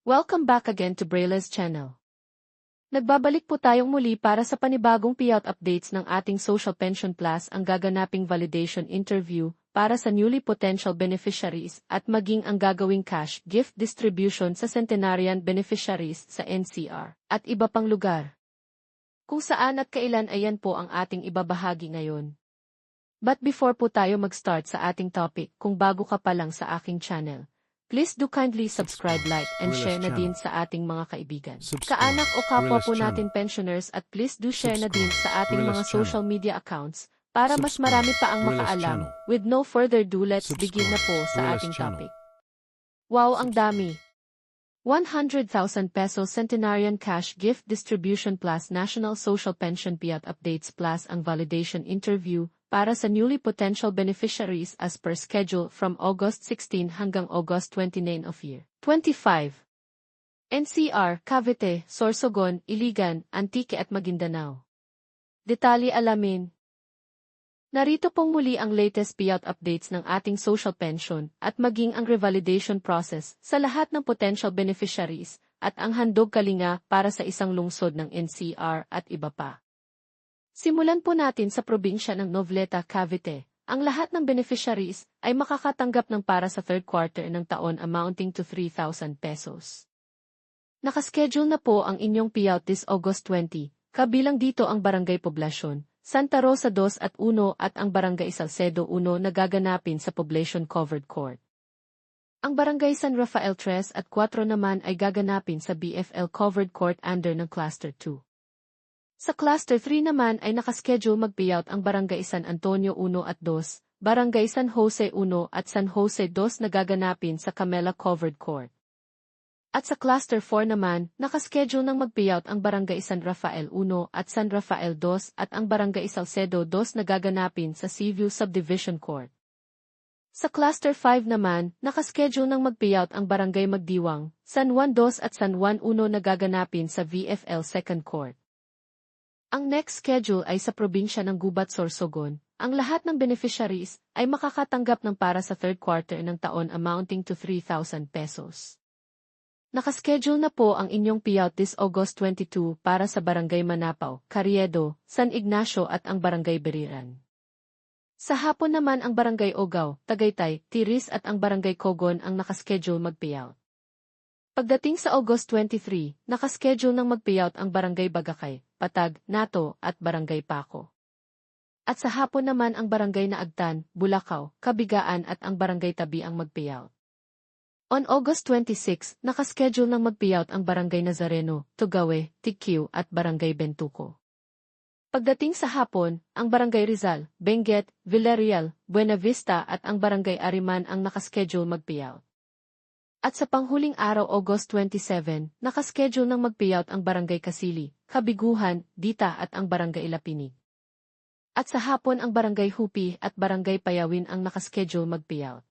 Welcome back again to Braile's channel. Nagbabalik po tayong muli para sa panibagong payout updates ng ating Social Pension Plus ang gaganaping validation interview para sa newly potential beneficiaries at maging ang gagawing cash gift distribution sa centenarian beneficiaries sa NCR at iba pang lugar. Kung saan at kailan ayan po ang ating ibabahagi ngayon. But before po tayo mag-start sa ating topic, kung bago ka pa lang sa aking channel, please do kindly subscribe, like, and share na din sa ating mga kaibigan, kaanak o kapwa po natin pensioners at please do share na din sa ating mga social media accounts para mas marami pa ang makaalam. With no further ado, let's begin na po sa ating topic. Wow, ang dami! 100,000 pesos Centenarian Cash Gift Distribution Plus National Social Pension Payout Updates Plus ang validation interview para sa newly potential beneficiaries as per schedule from August 16 hanggang August 29 of year 25. NCR, Cavite, Sorsogon, Iligan, Antique at Maguindanao. Detalye alamin. Narito pong muli ang latest payout updates ng ating social pension at maging ang revalidation process sa lahat ng potential beneficiaries at ang handog kalinga para sa isang lungsod ng NCR at iba pa. Simulan po natin sa probinsya ng Noveleta, Cavite. Ang lahat ng beneficiaries ay makakatanggap ng para sa third quarter ng taon amounting to 3,000 pesos. Nakaschedule na po ang inyong payout this August 20, kabilang dito ang Barangay Poblacion, Santa Rosa 2 at 1 at ang Barangay Salcedo 1 na gaganapin sa Poblacion Covered Court. Ang Barangay San Rafael 3 at 4 naman ay gaganapin sa BFL Covered Court under ng Cluster 2. Sa Cluster 3 naman ay nakaschedule mag-payout ang Barangay San Antonio 1 at 2, Barangay San Jose 1 at San Jose 2 na gaganapin sa Camela Covered Court. At sa Cluster 4 naman, nakaschedule ng mag-payout ang Barangay San Rafael 1 at San Rafael 2 at ang Barangay Salcedo 2 na gaganapin sa Seaview Subdivision Court. Sa Cluster 5 naman, nakaschedule ng mag-payout ang Barangay Magdiwang, San Juan 2 at San Juan 1 na gaganapin sa VFL Second Court. Ang next schedule ay sa probinsya ng Gubat, Sorsogon. Ang lahat ng beneficiaries ay makakatanggap ng para sa third quarter ng taon amounting to 3,000 pesos. Nakaschedule na po ang inyong payout this August 22 para sa Barangay Manapaw, Carriedo, San Ignacio at ang Barangay Beriran. Sa hapon naman ang Barangay Ogaw, Tagaytay, Tiris at ang Barangay Cogon ang nakaschedule mag-payout. Pagdating sa August 23, nakaschedule ng mag-payout ang Barangay Bagakay, Patag, Nato at Barangay Paco. At sa hapon naman ang Barangay Naagtan, Bulacau, Kabigaan at ang Barangay Tabi ang mag-payout. On August 26, nakaschedule ng mag-payout ang Barangay Nazareno, Tugawe, Tikyu at Barangay Bentuco. Pagdating sa hapon, ang Barangay Rizal, Benguet, Villarreal, Buena Vista at ang Barangay Ariman ang nakaschedule mag-payout. At sa panghuling araw August 27, nakaschedule ng mag-payout ang Barangay Kasili, Kabiguhan, Dita at ang Barangay Lapinig. At sa hapon ang Barangay Hupi at Barangay Payawin ang nakaschedule mag-payout.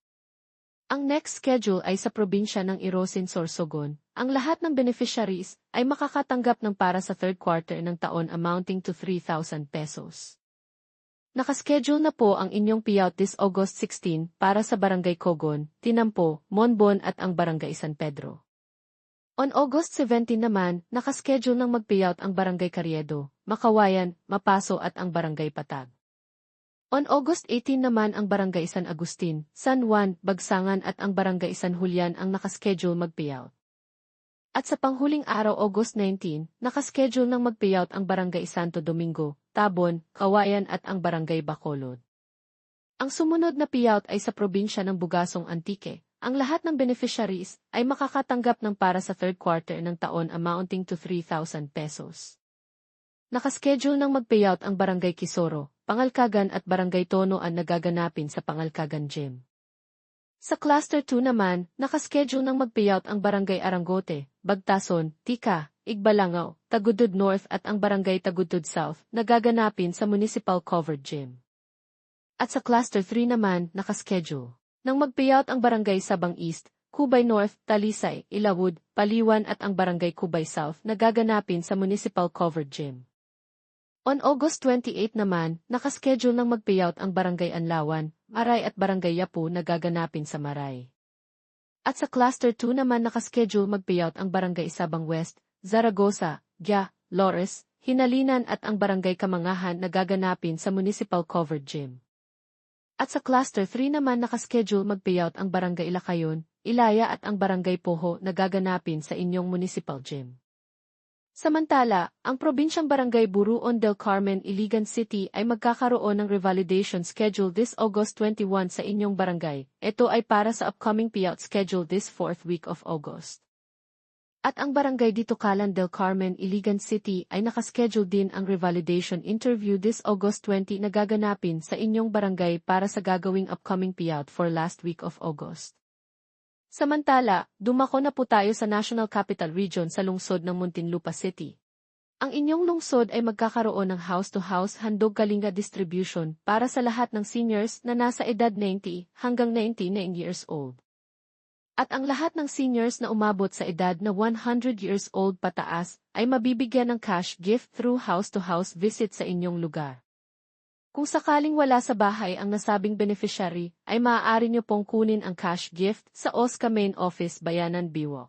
Ang next schedule ay sa probinsya ng Irosin, Sorsogon. Ang lahat ng beneficiaries ay makakatanggap ng para sa third quarter ng taon amounting to 3,000 pesos. Nakaschedule na po ang inyong payout this August 16 para sa Barangay Cogon, Tinampo, Monbon at ang Barangay San Pedro. On August 17 naman, nakaschedule ng mag-payout ang Barangay Carriedo, Makawayan, Mapaso at ang Barangay Patag. On August 18 naman ang Barangay San Agustin, San Juan, Bagsangan at ang Barangay San Julian ang nakaschedule mag-payout. At sa panghuling araw August 19, nakaschedule ng mag-payout ang Barangay Santo Domingo, Tabon, Kawayan at ang Barangay Bacolod. Ang sumunod na payout ay sa probinsya ng Bugasong, Antique. Ang lahat ng beneficiaries ay makakatanggap ng para sa third quarter ng taon amounting to 3,000 pesos. Nakaschedule ng mag-payout ang Barangay Kisoro, Pangalkagan at Barangay Tono ang nagaganapin sa Pangalkagan Gym. Sa Cluster 2 naman, nakaschedule ng mag-payout ang Barangay Arangote, Bagtason, Tika, Igbalangao, Tagudud North at ang Barangay Tagudud South na gaganapin sa Municipal Covered Gym. At sa Cluster 3 naman, nakaschedule nang mag-payout ang Barangay Sabang East, Cubay North, Talisay, Ilawud, Paliwan at ang Barangay Cubay South na gaganapin sa Municipal Covered Gym. On August 28 naman, nakaschedule ng mag-payout ang Barangay Anlawan, Maray at Barangay Yapu na gaganapin sa Maray. At sa Cluster 2 naman nakaschedule mag-payout ang Barangay Isabang West, Zaragoza, Gia, Lores, Hinalinan at ang Barangay Kamangahan na gaganapin sa Municipal Covered Gym. At sa Cluster 3 naman nakaschedule mag-payout ang Barangay Ilacayon, Ilaya at ang Barangay Poho na gaganapin sa inyong Municipal Gym. Samantala, ang probinsyang Barangay Buruon del Carmen, Iligan City ay magkakaroon ng revalidation schedule this August 21 sa inyong barangay. Ito ay para sa upcoming payout schedule this 4th week of August. At ang Barangay Ditocalan del Carmen, Iligan City ay nakaschedule din ang revalidation interview this August 20 na gaganapin sa inyong barangay para sa gagawing upcoming payout for last week of August. Samantala, dumako na po tayo sa National Capital Region sa lungsod ng Muntinlupa City. Ang inyong lungsod ay magkakaroon ng house-to-house handog kalinga distribution para sa lahat ng seniors na nasa edad 90 hanggang 99 years old. At ang lahat ng seniors na umabot sa edad na 100 years old pataas ay mabibigyan ng cash gift through house-to-house visit sa inyong lugar. Kung sakaling wala sa bahay ang nasabing beneficiary, ay maaari nyo pong kunin ang cash gift sa OSCA Main Office Bayanan Biwok.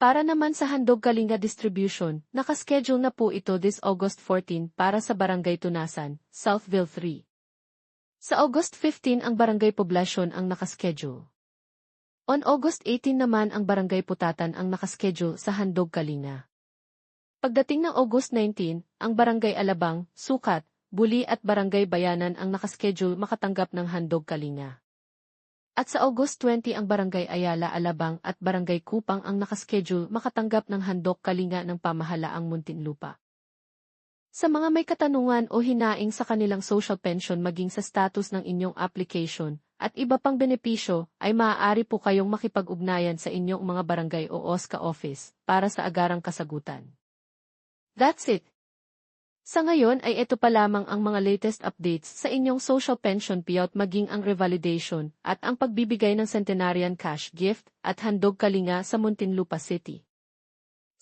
Para naman sa handog kalinga distribution, nakaschedule na po ito this August 14 para sa Barangay Tunasan, Southville 3. Sa August 15 ang Barangay Poblacion ang nakaschedule. On August 18 naman ang Barangay Putatan ang nakaschedule sa handog kalinga. Pagdating ng August 19, ang Barangay Alabang, Sukat, Buli at Barangay Bayanan ang nakaschedule makatanggap ng handog kalinga. At sa August 20 ang Barangay Ayala Alabang at Barangay Kupang ang nakaschedule makatanggap ng handog kalinga ng pamahalaang Muntinlupa. Sa mga may katanungan o hinaing sa kanilang social pension maging sa status ng inyong application at iba pang benepisyo ay maaari po kayong makipag-ugnayan sa inyong mga barangay o OSCA office para sa agarang kasagutan. That's it. Sa ngayon ay ito pa lamang ang mga latest updates sa inyong social pension payout maging ang revalidation at ang pagbibigay ng centenarian cash gift at handog kalinga sa Muntinlupa City.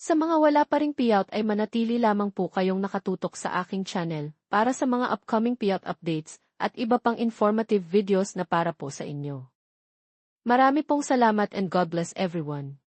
Sa mga wala pa ring payout ay manatili lamang po kayong nakatutok sa aking channel para sa mga upcoming payout updates at iba pang informative videos na para po sa inyo. Marami pong salamat and God bless everyone.